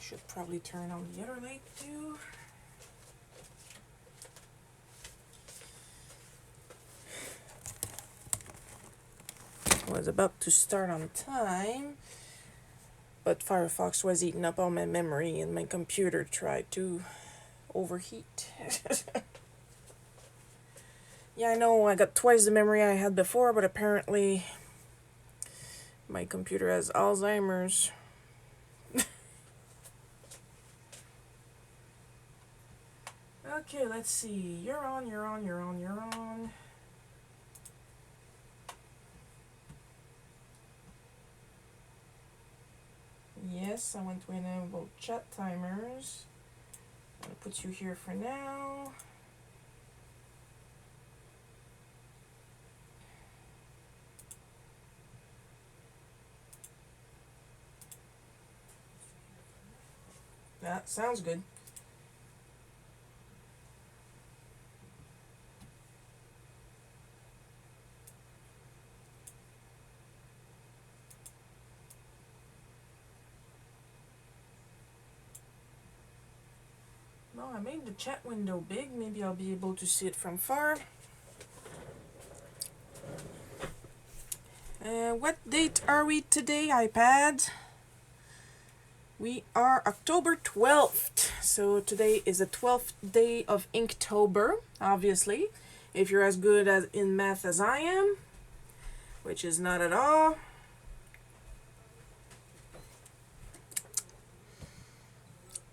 Should probably turn on the other light too. Was about to start on time, but Firefox was eating up all my memory and my computer tried to overheat. Yeah, I know I got twice the memory I had before, but apparently my computer has Alzheimer's. Okay, let's see. You're on. Yes, I want to enable chat timers. I'm gonna put you here for now. That sounds good. Well, I made the chat window big. Maybe I'll be able to see it from far. What date are we today, iPad? We are October 12th. So today is the 12th day of Inktober, obviously. If you're as good as in math as I am, which is not at all.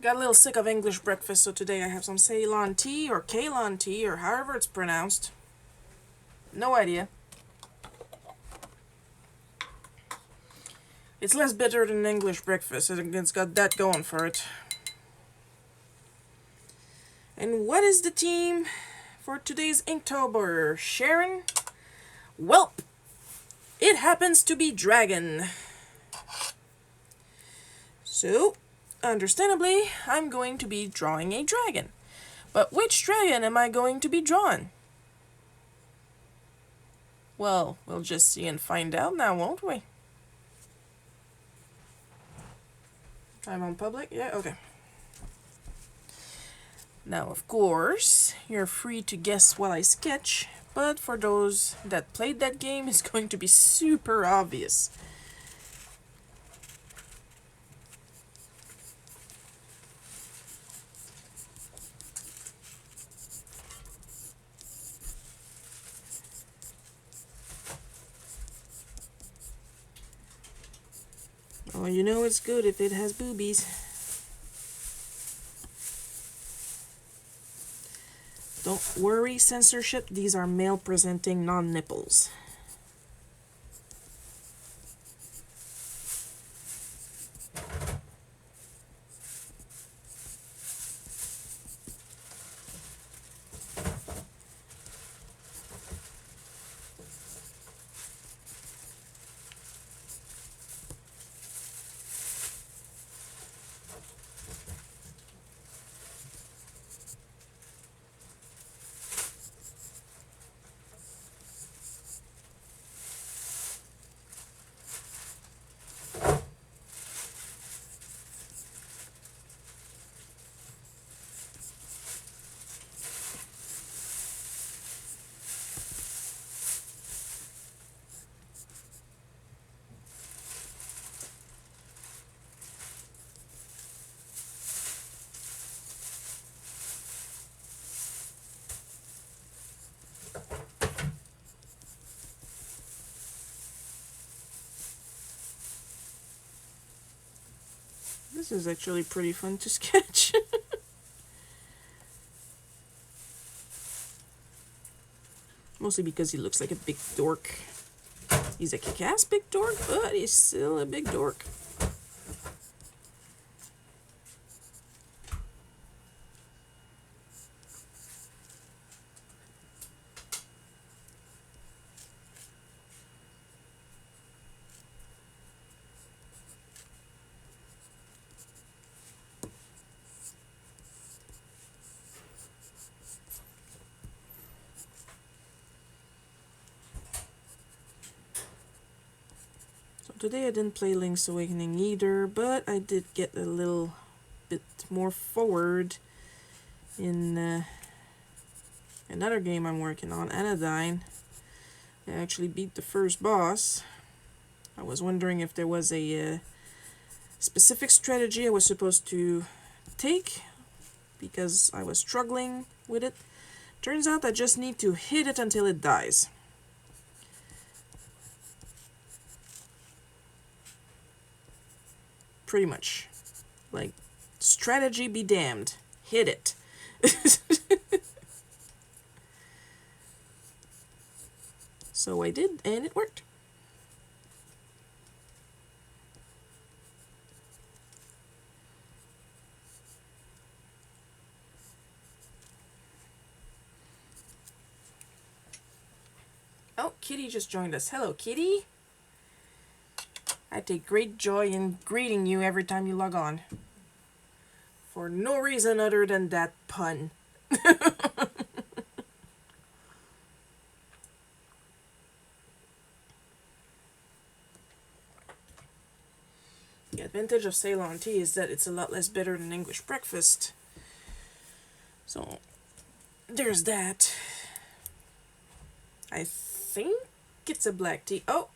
Got a little sick of English breakfast, so today I have some Ceylon tea or Ceylon tea or however it's pronounced. No idea. It's less bitter than English breakfast. It's got that going for it. And what is the theme for today's Inktober, Sharon? Welp, it happens to be dragon. So, understandably, I'm going to be drawing a dragon. But which dragon am I going to be drawing? Well, we'll just see and find out now, won't we? I'm on public? Yeah, okay. Now, of course, you're free to guess what I sketch, but for those that played that game, it's going to be super obvious. Oh, you know it's good if it has boobies. Don't worry, censorship, these are male-presenting non-nipples. This is actually pretty fun to sketch. Mostly because he looks like a big dork. He's a kick-ass big dork, but he's still a big dork. Today I didn't play Link's Awakening either, but I did get a little bit more forward in another game I'm working on, Anodyne. I actually beat the first boss. I was wondering if there was a specific strategy I was supposed to take because I was struggling with it. Turns out I just need to hit it until it dies. Pretty much. Like, strategy be damned. Hit it. So I did, and it worked. Oh, Kitty just joined us. Hello, Kitty. I take great joy in greeting you every time you log on. For no reason other than that pun. The advantage of Ceylon tea is that it's a lot less bitter than English breakfast. So, there's that. I think it's a black tea. Oh,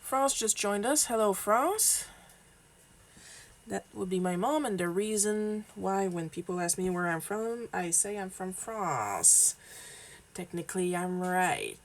France just joined us. Hello, France. That would be my mom, and the reason why when people ask me where I'm from, I say I'm from France. Technically, I'm right.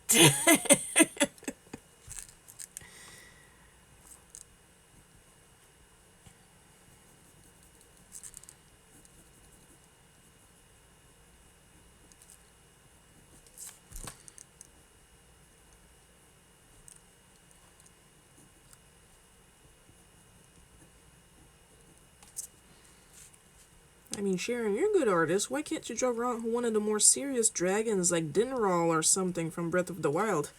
I mean, Sharon, you're a good artist. Why can't you draw one of the more serious dragons like Dinral or something from Breath of the Wild?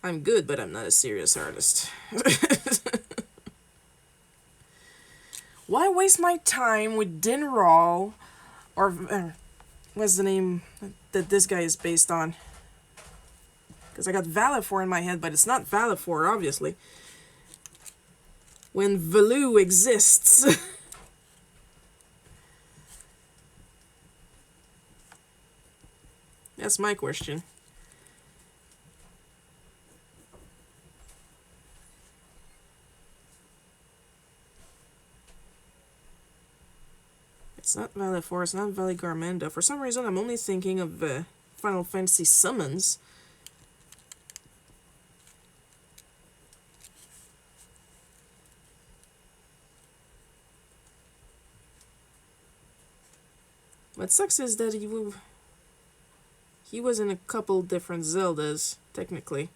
I'm good, but I'm not a serious artist. Why waste my time with Dinral, or what's the name that this guy is based on? Because I got Valifor in my head, but it's not Valifor, obviously. When Valoo exists. That's my question. It's not Valifor, it's not Valigarmanda. For some reason, I'm only thinking of Final Fantasy summons. What sucks is that he was in a couple different Zeldas, technically.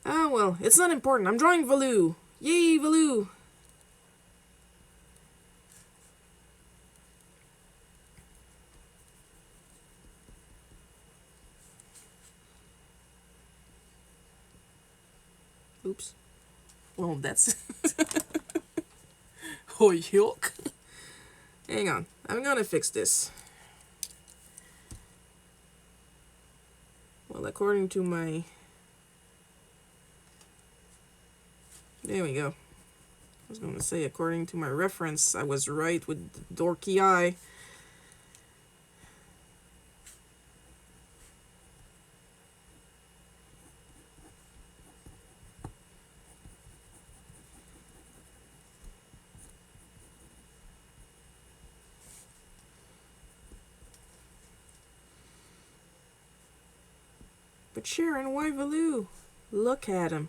Ah, well, it's not important. I'm drawing Valoo. Yay, Valoo! Oops. Well, that's... Oh, yuck. Hang on. I'm gonna fix this. Well, according to my... There we go. I was going to say, according to my reference, I was right with the dorky eye. But Sharon, why Valoo? Look at him.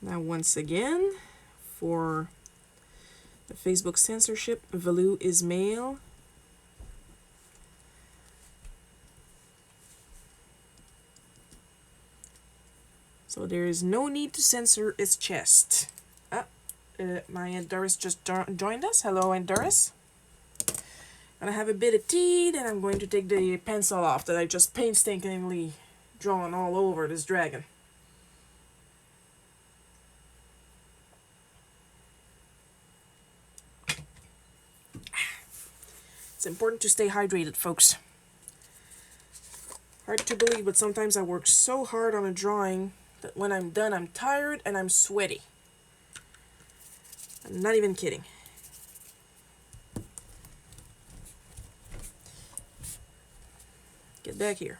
Now once again, for the Facebook censorship, Valoo is male. So there is no need to censor its chest. My Aunt Doris just joined us. Hello, Aunt Doris. Gonna have a bit of tea, then I'm going to take the pencil off that I just painstakingly drawn all over this dragon. important to stay hydrated, folks. Hard to believe, but sometimes I work so hard on a drawing that when I'm done, I'm tired and I'm sweaty. I'm not even kidding. Get back here.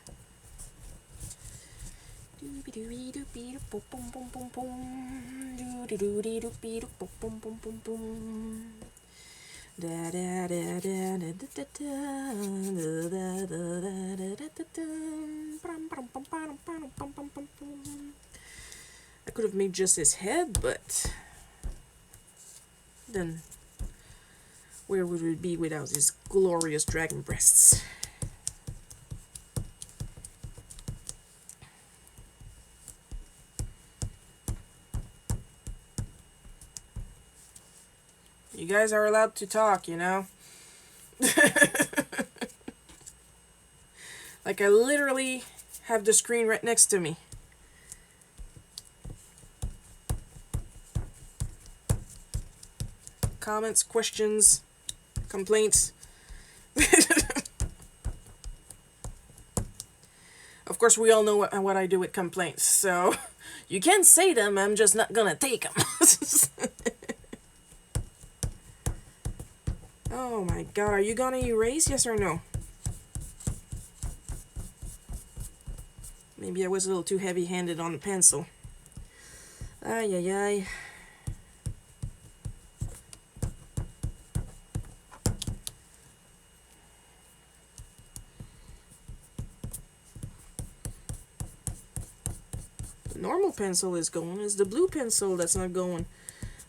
I could have made just his head, but then where would it be without his glorious dragon breasts? You guys are allowed to talk, you know? Like, I literally have the screen right next to me. Comments, questions, complaints. Of course, we all know what I do with complaints, so you can say them, I'm just not gonna take them. Oh my god, are you gonna erase, yes or no? Maybe I was a little too heavy-handed on the pencil. Ay, ay, ay. The normal pencil is going. It's the blue pencil that's not going.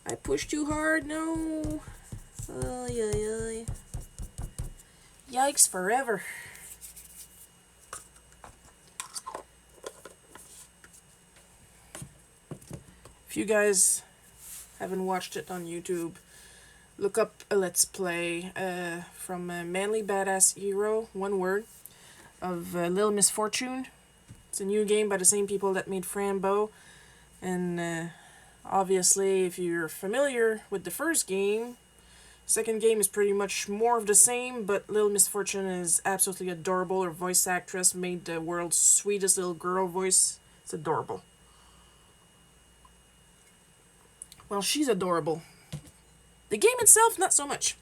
I pushed too hard, no. Ay, ay, ay. Yikes forever. If you guys haven't watched it on YouTube, look up a Let's Play from Manly Badass Hero, one word, of Little Misfortune. It's a new game by the same people that made Frambo. And obviously, if you're familiar with the first game, second game is pretty much more of the same, but Little Misfortune is absolutely adorable. Her voice actress made the world's sweetest little girl voice. It's adorable. Well, she's adorable. The game itself, not so much.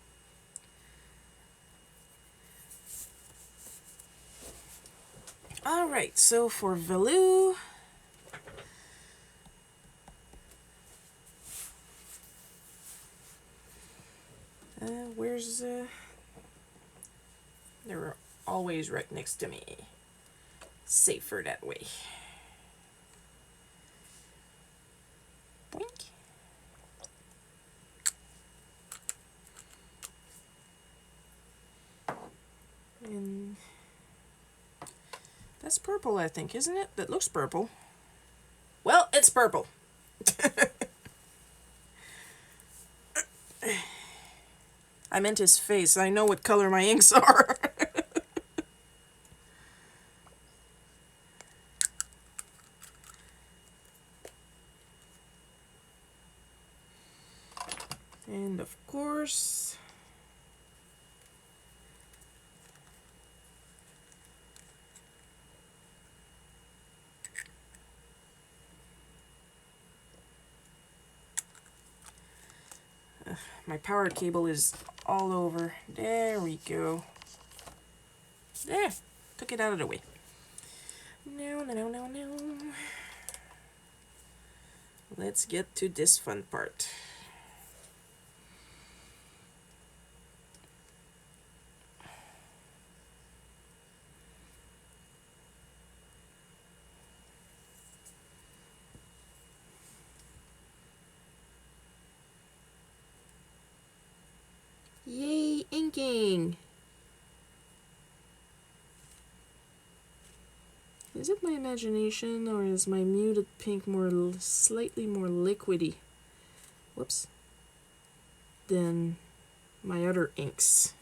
Alright, so for Valoo, where's they're always right next to me. Safer that way. Boink. And that's purple, I think, isn't it? That looks purple. Well, it's purple. I meant his face. I know what color my inks are. And of course, my power cable is all over. There we go. There. Took it out of the way. No. Let's get to this fun part. Yay, inking! Is it my imagination, or is my muted pink slightly more liquidy? Whoops. Than my other inks?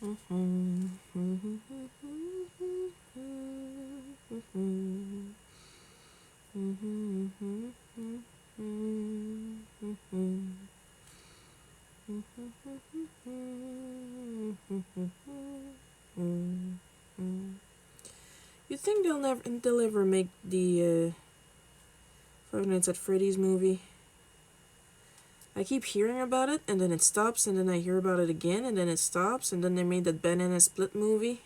You think they'll ever make the Five Nights at Freddy's movie? I keep hearing about it, and then it stops, and then I hear about it again, and then it stops, and then they made that Banana Split movie.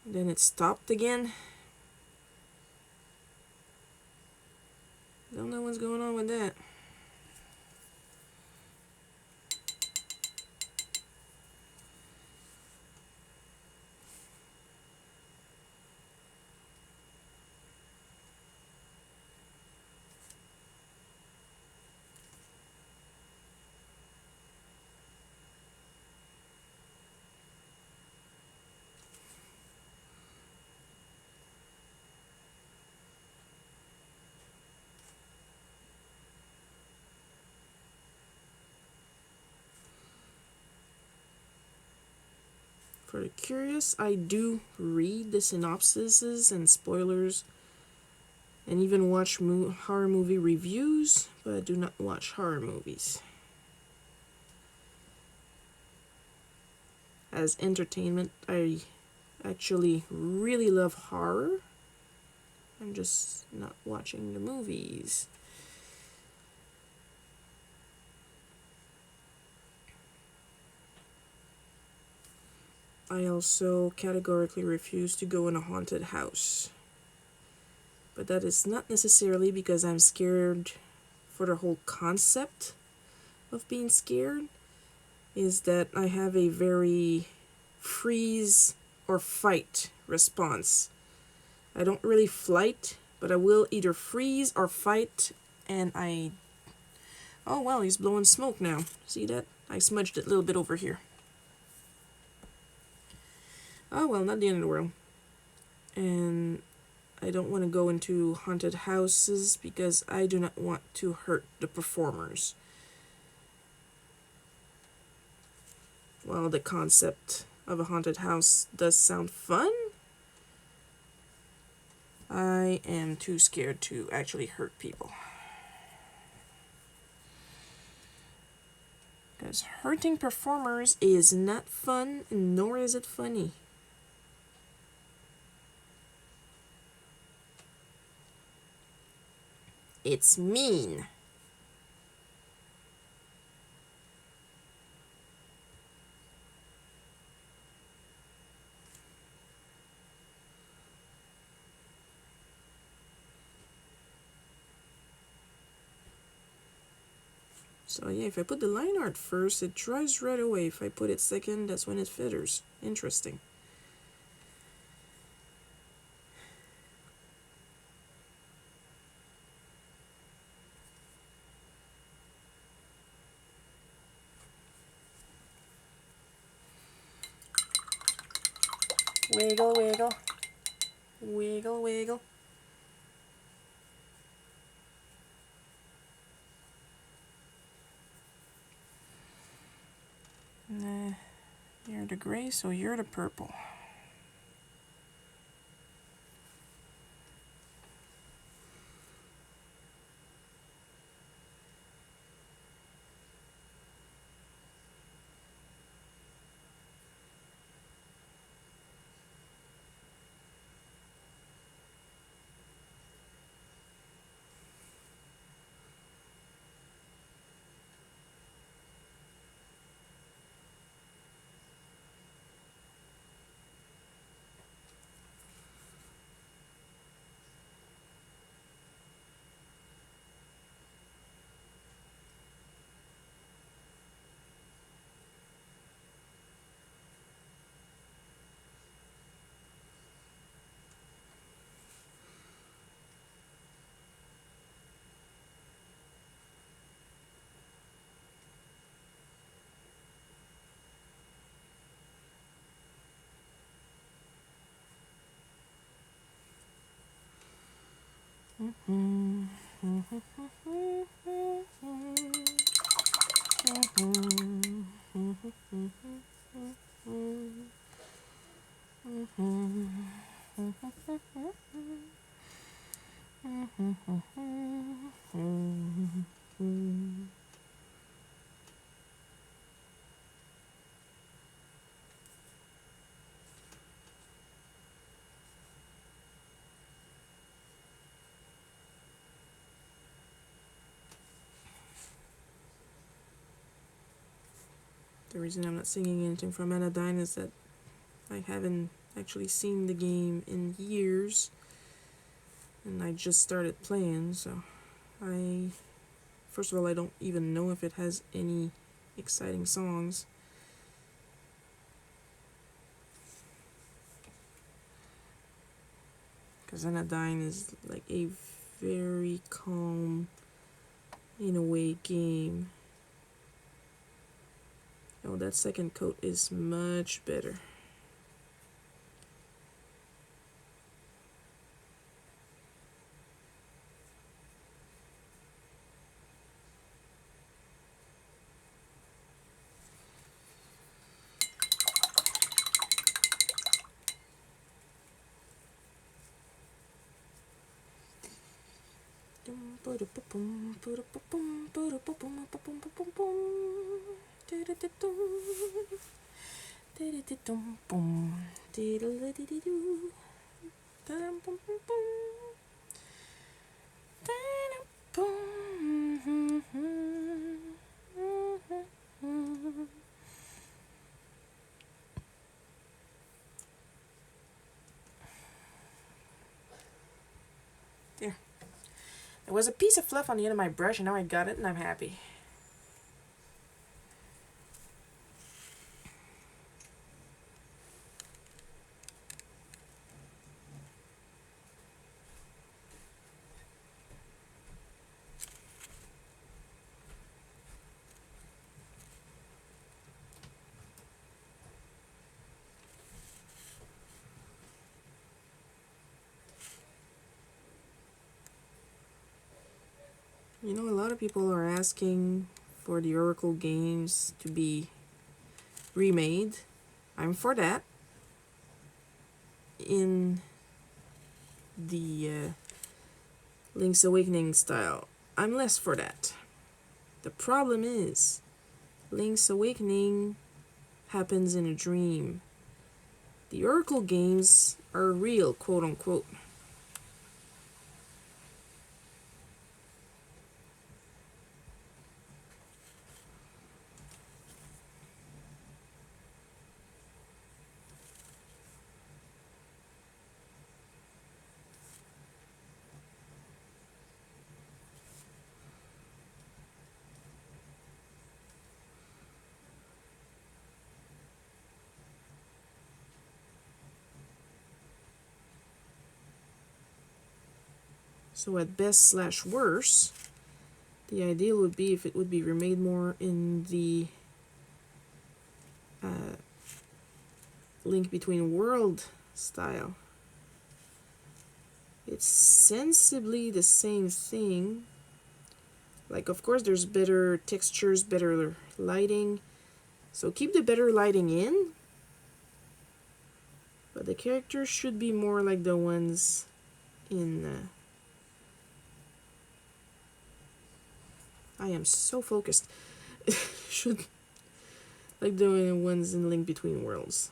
Then it stopped again. Don't know what's going on with that. For the curious, I do read the synopsises and spoilers and even watch horror movie reviews, but I do not watch horror movies. As entertainment, I actually really love horror. I'm just not watching the movies. I also categorically refuse to go in a haunted house. But that is not necessarily because I'm scared for the whole concept of being scared. Is that I have a very freeze or fight response. I don't really flight, but I will either freeze or fight, and I... Oh, well, he's blowing smoke now. See that? I smudged it a little bit over here. Oh, well, not the end of the world. And I don't want to go into haunted houses because I do not want to hurt the performers. While the concept of a haunted house does sound fun, I am too scared to actually hurt people. Because hurting performers is not fun, nor is it funny. It's mean. So yeah, if I put the line art first, it dries right away. If I put it second, that's when it fitters. Interesting. Wiggle, wiggle. Wiggle, wiggle. Nah, you're the gray, so you're the purple. The reason I'm not singing anything from Anodyne is that I haven't actually seen the game in years, and I just started playing, so first of all, I don't even know if it has any exciting songs. Because Anodyne is like a very calm, in a way, game. Oh, that second coat is much better. There. There was a piece of fluff on the end of my brush, and now I got it, and I'm happy. You know, a lot of people are asking for the Oracle games to be remade. I'm for that. In the Link's Awakening style. I'm less for that. The problem is, Link's Awakening happens in a dream. The Oracle games are real, quote unquote. So at best / worse, the ideal would be if it would be remade more in the Link Between World style. It's sensibly the same thing. Like, of course, there's better textures, better lighting. So keep the better lighting in. But the characters should be more like the ones in... I am so focused. Should like the ones in Link Between Worlds.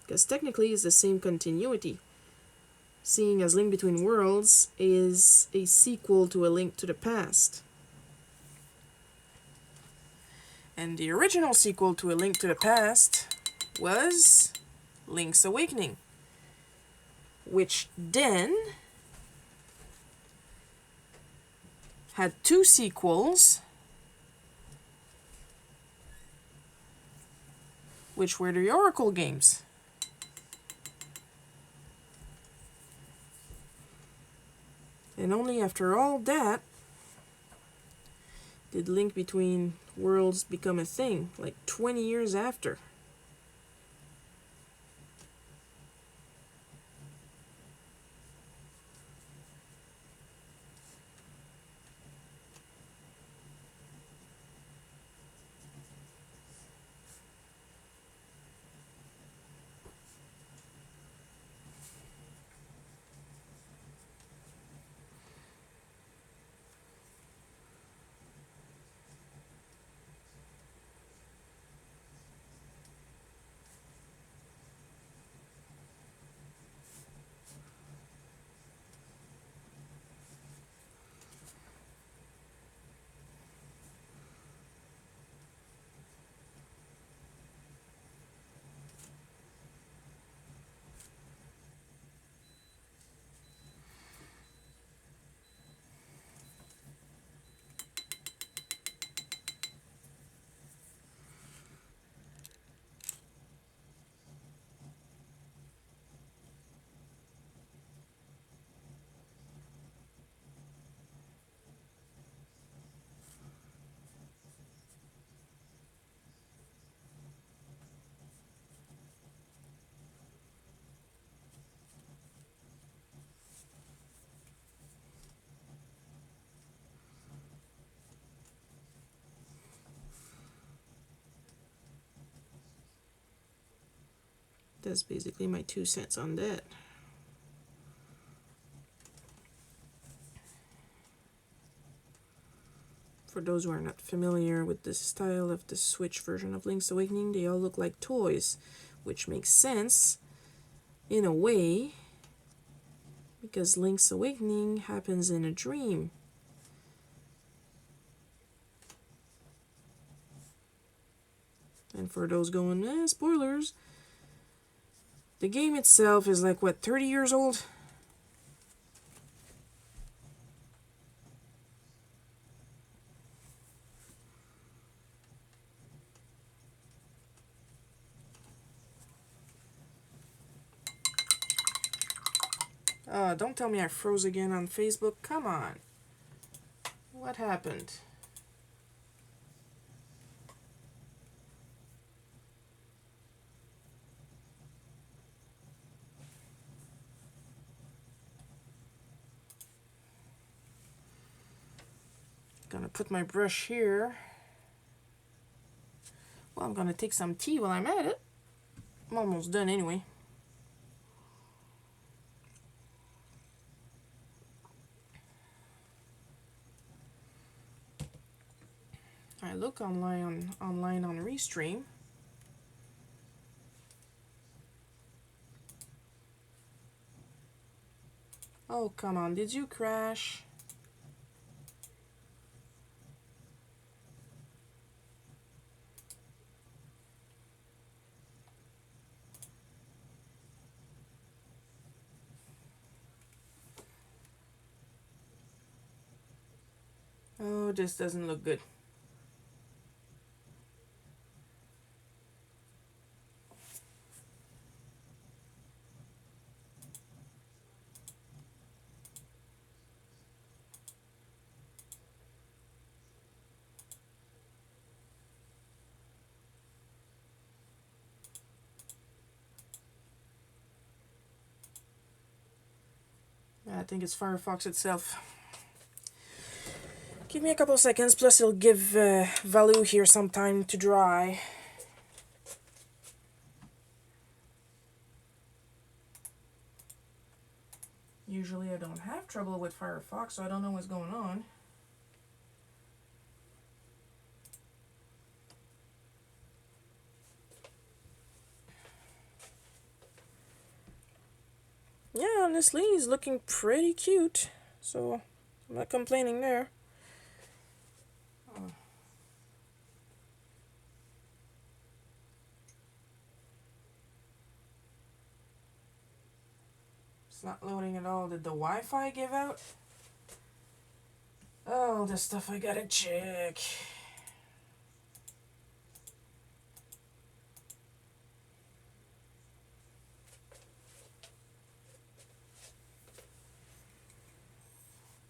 Because technically it's the same continuity, seeing as Link Between Worlds is a sequel to A Link to the Past. And the original sequel to A Link to the Past was Link's Awakening, which then had 2 sequels, which were the Oracle games. And only after all that did Link Between Worlds become a thing, like 20 years after. That's basically my 2 cents on that. For those who are not familiar with the style of the Switch version of Link's Awakening, they all look like toys, which makes sense in a way because Link's Awakening happens in a dream. And for those going, spoilers, the game itself is like, what, 30 years old? Don't tell me I froze again on Facebook. Come on. What happened? Gonna put my brush here. Well, I'm gonna take some tea while I'm at it. I'm almost done anyway. I look online on Restream. Oh, come on, did you crash? Oh, this doesn't look good. I think it's Firefox itself. Give me a couple seconds, plus it'll give Valou here some time to dry. Usually I don't have trouble with Firefox, so I don't know what's going on. Yeah, honestly, he's looking pretty cute, so I'm not complaining there. It's not loading at all. Did the Wi-Fi give out? Oh, the stuff I gotta check.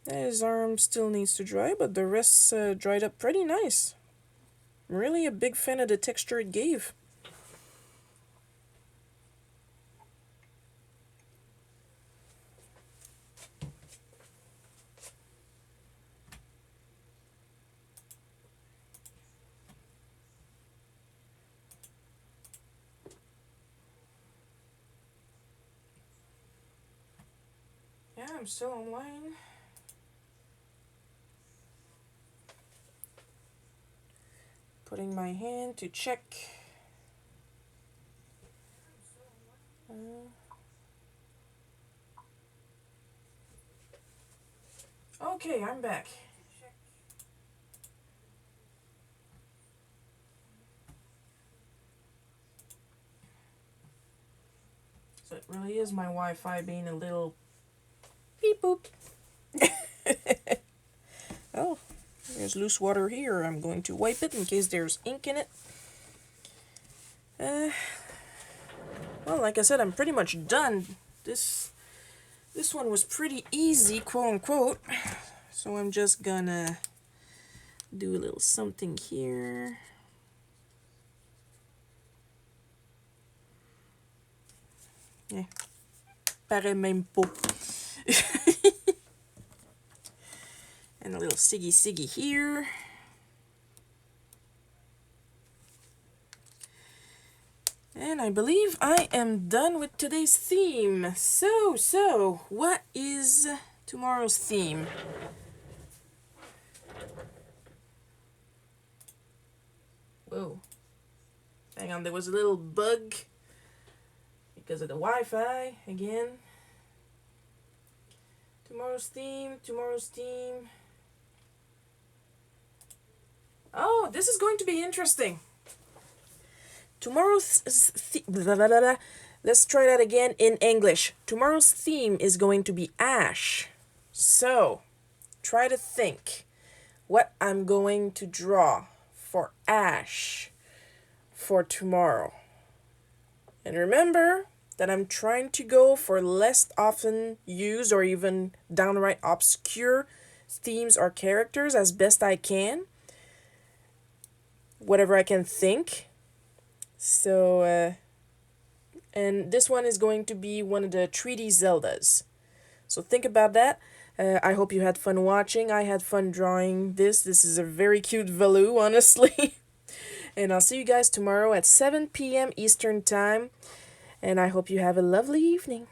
His arm still needs to dry, but the rest dried up pretty nice. I'm really a big fan of the texture it gave. Yeah, I'm still online. Putting my hand to check. Okay, I'm back. So it really is my Wi-Fi being a little beep boop. Oh, there's loose water here. I'm going to wipe it in case there's ink in it. Well, like I said, I'm pretty much done. This one was pretty easy, quote unquote. So I'm just gonna do a little something here. Yeah, paraît même pas. And a little siggy here. And I believe I am done with today's theme. So, what is tomorrow's theme? Whoa. Hang on, there was a little bug because of the Wi-Fi again. Tomorrow's theme. Oh, this is going to be interesting. Let's try that again in English. Tomorrow's theme is going to be ash. So, try to think what I'm going to draw for ash for tomorrow. And remember that I'm trying to go for less often used or even downright obscure themes or characters as best I can. Whatever I can think. So, and this one is going to be one of the 3D Zeldas. So think about that. I hope you had fun watching. I had fun drawing this. This is a very cute Valoo, honestly. And I'll see you guys tomorrow at 7 p.m. Eastern Time. And I hope you have a lovely evening.